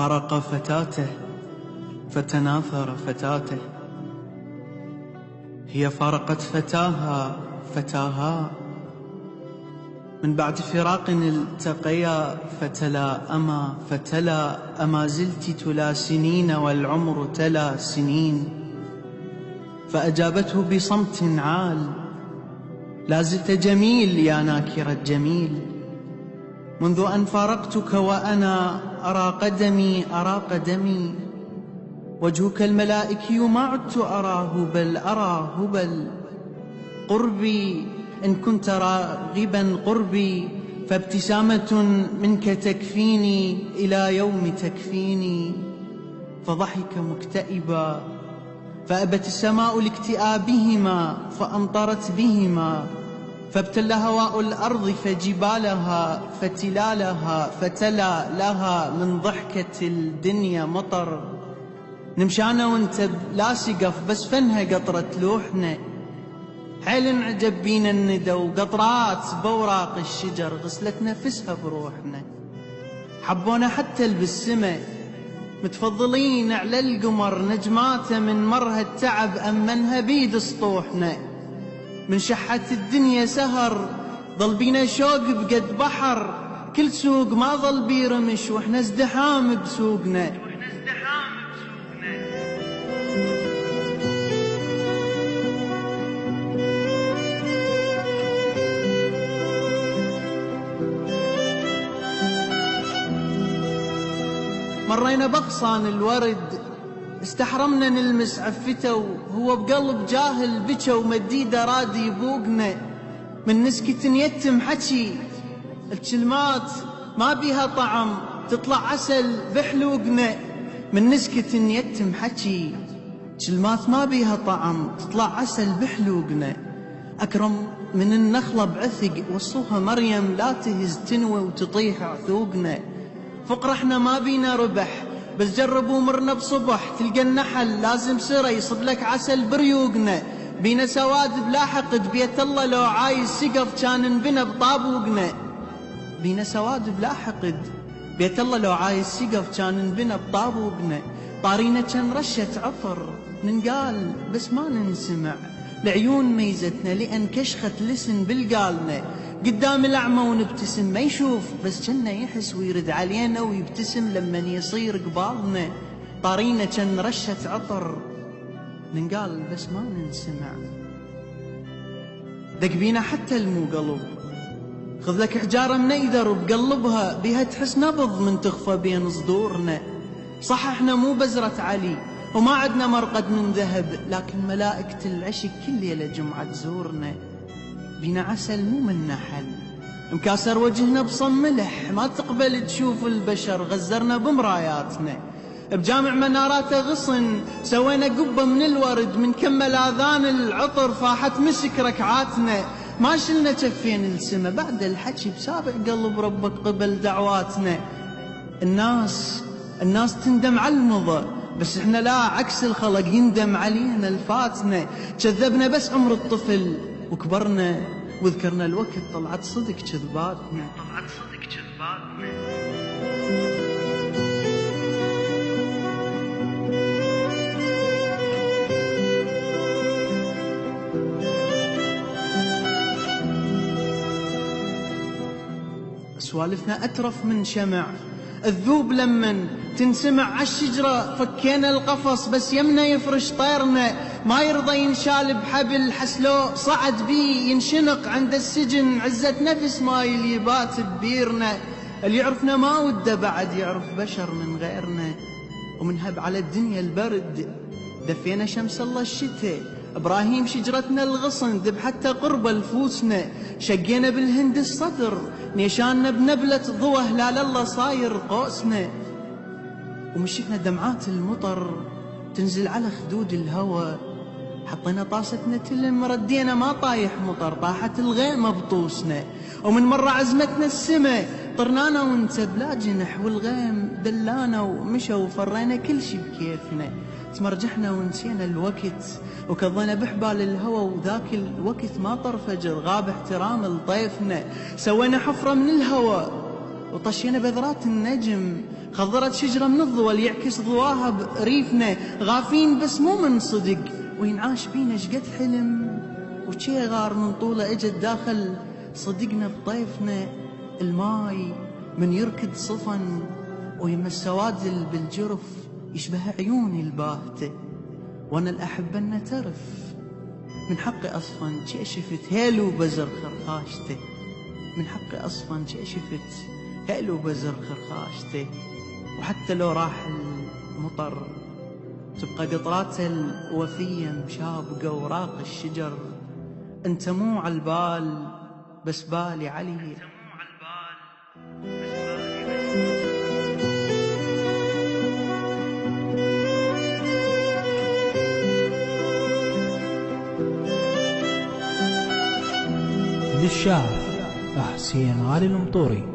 فارق فتاته فتناثر فتاته، هي فارقت فتاها فتاها، من بعد فراق التقيا فتلا أما زلت تلا سنين والعمر تلا سنين. فأجابته بصمت عال: لا زلت جميل يا ناكر الجميل، منذ أن فارقتك وأنا أرى قدمي، وجهك الملائكي ما عدت أراه بل أرى هبل. قربي إن كنت راغبا قربي، فابتسامة منك تكفيني إلى يوم تكفيني. فضحك مكتئبا فأبت السماء لاكتئابهما فأمطرت بهما، فابتل هواء الأرض فجبالها فتلالها، فتلا لها من ضحكة الدنيا مطر. نمشانا وانت لا سقف بس فنها قطرة لوحنا، حيل انعجب بينا الندى وقطرات بوراق الشجر غسلت نفسها بروحنا. حبونا حتى بالسما متفضلين على القمر، نجماته من مرها التعب أمنها بيد سطوحنا. من شحة الدنيا سهر ظل بينا شوق بقد بحر، كل سوق ما ظل بيرمش واحنا ازدحام بسوقنا. مرينا بغصان الورد استحرمنا نلمس عفته، وهو بقلب جاهل بكى ومديده راد يبوقنا. من نسكت يتم حكي الكلمات ما بيها طعم تطلع عسل بحلوقنا. من نسكت يتم حكي كلمات ما بيها طعم تطلع عسل بحلوقنا. أكرم من النخلة بعثق وصوها مريم لا تهز تنوى وتطيح عثوقنا. فقر احنا ما بينا ربح بس جربوا مرنا بصبح، تلقى النحل لازم سرى يصب لك عسل بريوقنا. بينا سواد بلا حقد بيت الله لو عايز سقف كان انبنى بطابوقنا. بينا سواد بلا حقد بيت الله لو عايز سقف كان انبنى بطابوقنا. طارينا كان رشة عطر ننقال بس ما ننسمع، العيون ميزتنا لأن كشخت لسن بالقالنا. قدام الأعمى ونبتسم ما يشوف بس كنا يحس ويرد علينا ويبتسم لمن يصير قبالنا. طارينا كان رشة عطر ننقال بس ما ننسمع، دق بينا حتى المو قلب. خذ لك حجارة منيدر وبقلبها بيها تحس نبض من تخفى بين صدورنا. صح احنا مو بزرة علي وما عدنا مرقد من ذهب، لكن ملائكة العشق كل ليلة جمعة تزورنا. بينا عسل مو من نحل مكاسر وجهنا بصم ملح، ما تقبل تشوف البشر غزرنا بمراياتنا. بجامع مناراته غصن سوينا قبة من الورد، من كمل آذان العطر فاحت مسك ركعاتنا. ما شلنا كفين السما بعد الحكي بسابع قلب ربك قبل دعواتنا. الناس تندم على المضى بس احنا لا، عكس الخلق يندم علينا الفاتنا. كذبنا بس عمر الطفل وكبرنا وذكرنا الوقت طلعت صدق كذباتنا. سوالفنا أترف من شمع الذوب لمن تنسمع عالشجرة. فكينا القفص بس يمنا يفرش طيرنا، ما يرضى ينشال بحبل حسلو صعد بي ينشنق عند السجن. عزة نفس ما يبات ببيرنا، اللي يعرفنا ما وده بعد يعرف بشر من غيرنا. ومنهب على الدنيا البرد دفينا شمس الله الشتاء. إبراهيم شجرتنا الغصن ذب حتى قرب الفوسنا. شقينا بالهند الصدر نيشاننا بنبلة ضوى هلال الله صاير قوسنا. ومشينا دمعات المطر تنزل على خدود الهوى، حطينا طاستنا تلم ردينا ما طايح مطر، طاحت الغيمة بطوسنا. ومن مرة عزمتنا السما طرنانا وانت بلا جنح، والغيم دلانا ومشى وفرينا كل شي بكيفنا. تمرجحنا ونسينا الوقت وكضينا بحبال الهوى، وذاك الوقت ما طر فجر غاب احترام لطيفنا. سوينا حفرة من الهوى وطشينا بذرات النجم، خضرت شجرة من الضوى يعكس ضواها بريفنا، غافين بس مو من صدق، وينعاش بينا شقد حلم وشي غار من طوله اجت داخل صدقنا بطيفنا. الماي من يركض صفن ويما السوادل بالجرف يشبه عيوني الباهته، وانا الاحب ان ترف من حقي اصفن شي شفت هيلو بزر خرخاشته، من حقي اصفن شي شفت هيلو بزر خرخاشته. وحتى لو راح المطر تبقى قطراته الوفية مشابقة وراق الشجر، انت مو عالبال بس بالي علي. للشاعر حسين علي المطوري.